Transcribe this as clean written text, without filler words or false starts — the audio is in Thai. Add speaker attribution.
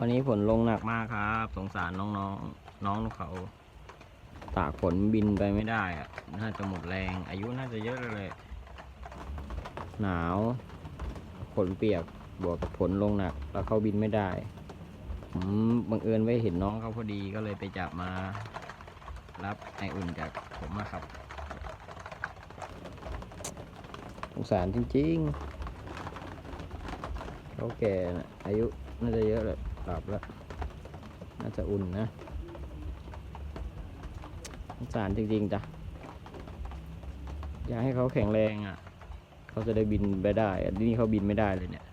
Speaker 1: วันนี้ฝนลงหนักมากครับสงสารน้องๆน้องเขาตากฝนบินไปไม่ได้อะน่าจะหมดแรงอายุน่าจะเยอะเลยหนาวฝนเปียกบวกกับฝนลงหนักแล้วเขาบินไม่ได้ผมบังเอิญไว้เห็นน้องเขาพอดีก็เลยไปจับมารับไออุ่นจากผมนะครับสงสารจริงๆเขาแก่นะอายุน่าจะเยอะเลยหลับแล้วน่าจะอุ่นนะสงสารจริงๆจ้ะอยากให้เขาแข็งแรงอ่ะเขาจะได้บินไปได้อันนี้เขาบินไม่ได้เลยเนี่ย